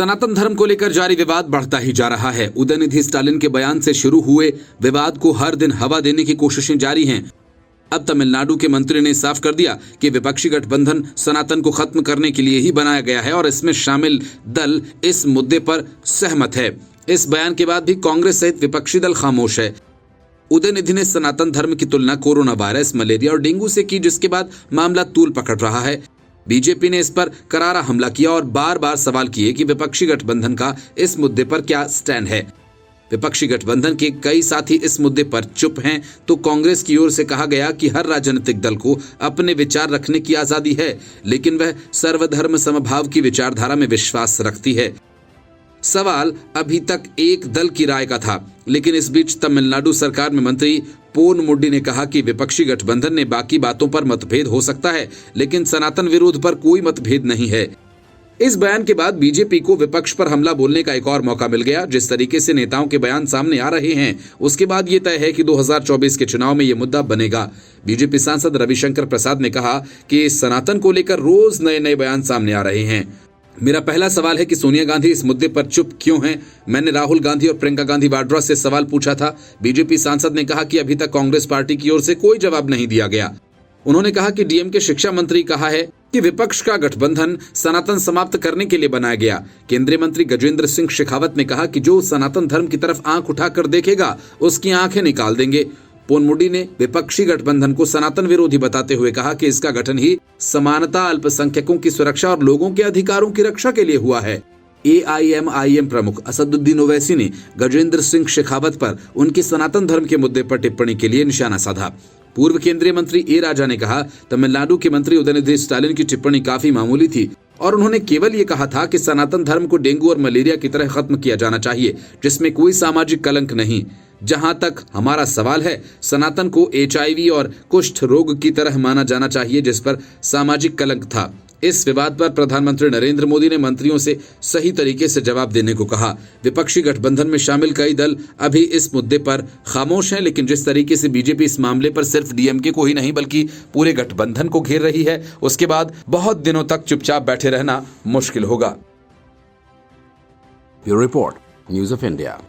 सनातन धर्म को लेकर जारी विवाद बढ़ता ही जा रहा है। उदयनिधि स्टालिन के बयान से शुरू हुए विवाद को हर दिन हवा देने की कोशिशें जारी हैं। अब तमिलनाडु के मंत्री ने साफ कर दिया कि विपक्षी गठबंधन सनातन को खत्म करने के लिए ही बनाया गया है और इसमें शामिल दल इस मुद्दे पर सहमत है। इस बयान के बाद भी कांग्रेस सहित विपक्षी दल खामोश है। उदयनिधि ने सनातन धर्म की तुलना कोरोना वायरस, मलेरिया और डेंगू से की, जिसके बाद मामला तूल पकड़ रहा है। बीजेपी ने इस पर करारा हमला किया और बार बार सवाल किए कि विपक्षी गठबंधन का इस मुद्दे पर क्या स्टैंड है। विपक्षी गठबंधन के कई साथी इस मुद्दे पर चुप हैं, तो कांग्रेस की ओर से कहा गया कि हर राजनीतिक दल को अपने विचार रखने की आजादी है, लेकिन वह सर्वधर्म समभाव की विचारधारा में विश्वास रखती है। सवाल अभी तक एक दल की राय का था, लेकिन इस बीच तमिलनाडु सरकार में मंत्री पोन मुड्डी ने कहा कि विपक्षी गठबंधन ने बाकी बातों पर मतभेद हो सकता है, लेकिन सनातन विरोध पर कोई मतभेद नहीं है। इस बयान के बाद बीजेपी को विपक्ष पर हमला बोलने का एक और मौका मिल गया। जिस तरीके से नेताओं के बयान सामने आ रहे हैं, उसके बाद ये तय है कि 2024 के चुनाव में ये मुद्दा बनेगा। बीजेपी सांसद रविशंकर प्रसाद ने कहा कि सनातन को लेकर रोज नए नए बयान सामने आ रहे हैं। मेरा पहला सवाल है कि सोनिया गांधी इस मुद्दे पर चुप क्यों हैं? मैंने राहुल गांधी और प्रियंका गांधी वाड्रा से सवाल पूछा था। बीजेपी सांसद ने कहा कि अभी तक कांग्रेस पार्टी की ओर से कोई जवाब नहीं दिया गया। उन्होंने कहा कि डीएम के शिक्षा मंत्री कहा है कि विपक्ष का गठबंधन सनातन समाप्त करने के लिए बनाया गया। केंद्रीय मंत्री गजेंद्र सिंह शेखावत ने कहा कि जो सनातन धर्म की तरफ आंख उठाकर देखेगा, उसकी आंखें निकाल देंगे। पोन मुड्डी ने विपक्षी गठबंधन को सनातन विरोधी बताते हुए कहा कि इसका गठन ही समानता, अल्पसंख्यकों की सुरक्षा और लोगों के अधिकारों की रक्षा के लिए हुआ है। एआईएमआईएम प्रमुख असदुद्दीन ओवैसी ने गजेंद्र सिंह शेखावत पर उनकी सनातन धर्म के मुद्दे पर टिप्पणी के लिए निशाना साधा। पूर्व केंद्रीय मंत्री ए राजा ने कहा, तमिलनाडु के मंत्री उदयनिधि स्टालिन की टिप्पणी काफी मामूली थी और उन्होंने केवल ये कहा था कि सनातन धर्म को डेंगू और मलेरिया की तरह खत्म किया जाना चाहिए, जिसमें कोई सामाजिक कलंक नहीं। जहां तक हमारा सवाल है, सनातन को एचआईवी और कुष्ठ रोग की तरह माना जाना चाहिए, जिस पर सामाजिक कलंक था। इस विवाद पर प्रधानमंत्री नरेंद्र मोदी ने मंत्रियों से सही तरीके से जवाब देने को कहा। विपक्षी गठबंधन में शामिल कई दल अभी इस मुद्दे पर खामोश हैं, लेकिन जिस तरीके से बीजेपी इस मामले पर सिर्फ डीएमके को ही नहीं बल्कि पूरे गठबंधन को घेर रही है, उसके बाद बहुत दिनों तक चुपचाप बैठे रहना मुश्किल होगा। Bureau report, news of India.